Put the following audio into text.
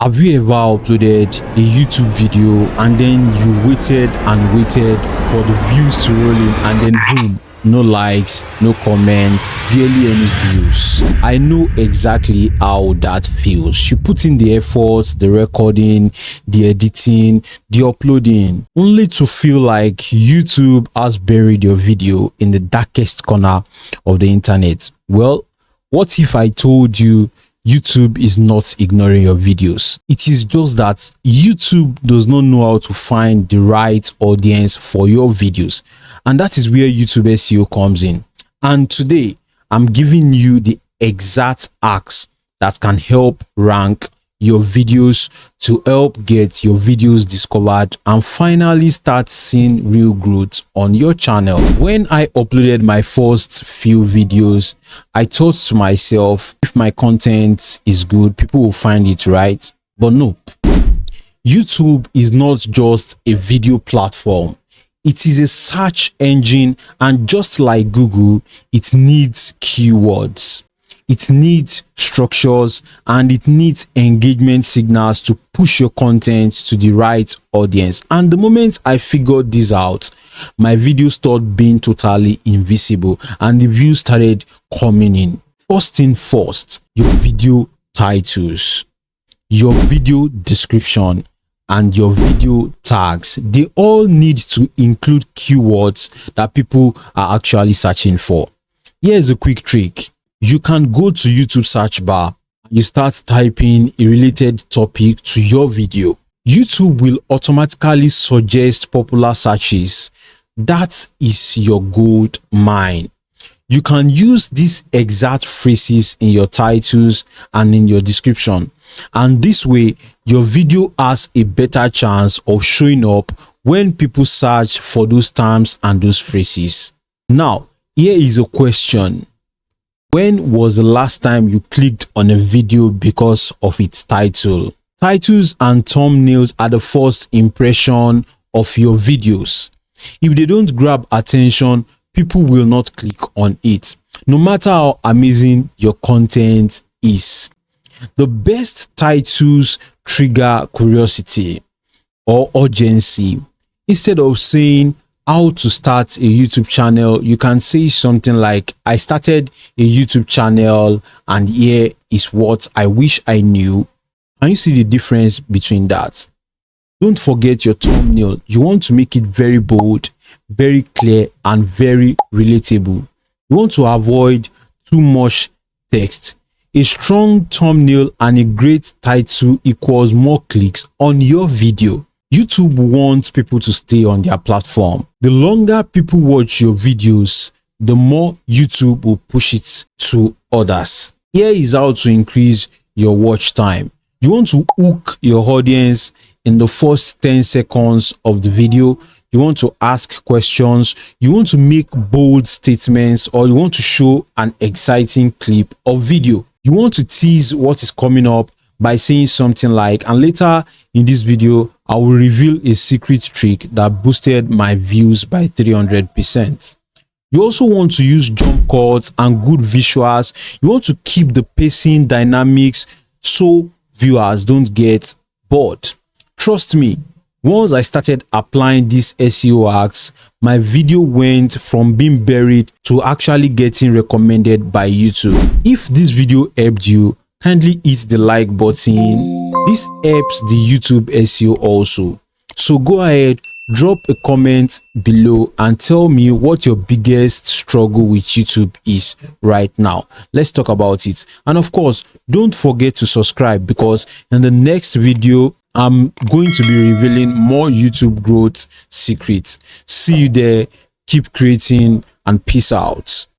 Have you ever uploaded a YouTube video and then you waited and waited for the views to roll in, and then boom, no likes, no comments, barely any views? I know exactly how that feels. You put in the effort, the recording, the editing, the uploading, only to feel like YouTube has buried your video in the darkest corner of the internet. Well, what if I told you YouTube is not ignoring your videos? It is just that YouTube does not know how to find the right audience for your videos, and that is where YouTube SEO comes in. And today I'm giving you the exact hacks that can help rank your videos, to help get your videos discovered and finally start seeing real growth on your channel. When I uploaded my first few videos, I thought to myself, if my content is good, people will find it, right? But no, YouTube is not just a video platform. It is a search engine, and just like Google, it needs keywords. It needs structures, and it needs engagement signals to push your content to the right audience. And the moment I figured this out, my video started being totally invisible and the views started coming in. First thing first, your video titles, your video description, and your video tags, they all need to include keywords that people are actually searching for. Here's a quick trick. You can go to YouTube search bar, you start typing a related topic to your video. YouTube will automatically suggest popular searches. That is your gold mine. You can use these exact phrases in your titles and in your description, and this way your video has a better chance of showing up when people search for those terms and those phrases. Now, here is a question. When was the last time you clicked on a video because of its title? Titles and thumbnails are the first impression of your videos. If they don't grab attention, people will not click on it, no matter how amazing your content is. The best titles trigger curiosity or urgency. Instead of saying how to start a YouTube channel, you can say something like, I started a YouTube channel and here is what I wish I knew. Can you see the difference between that? Don't forget your thumbnail. You want to make it very bold, very clear, and very relatable. You want to avoid too much text. A strong thumbnail and a great title equals more clicks on your video. YouTube wants people to stay on their platform. The longer people watch your videos, the more YouTube will push it to others. Here is how to increase your watch time. You want to hook your audience in the first 10 seconds of the video. You want to ask questions. You want to make bold statements, or you want to show an exciting clip or video. You want to tease what is coming up by saying something like, and later in this video, I will reveal a secret trick that boosted my views by 300%. You also want to use jump cuts and good visuals. You want to keep the pacing dynamics so viewers don't get bored. Trust me, once I started applying these SEO hacks, my video went from being buried to actually getting recommended by YouTube. If this video helped you, kindly hit the like button. This helps the YouTube SEO also. So go ahead, drop a comment below and tell me what your biggest struggle with YouTube is right now. Let's talk about it. And of course, don't forget to subscribe, because in the next video, I'm going to be revealing more YouTube growth secrets. See you there. Keep creating, and peace out.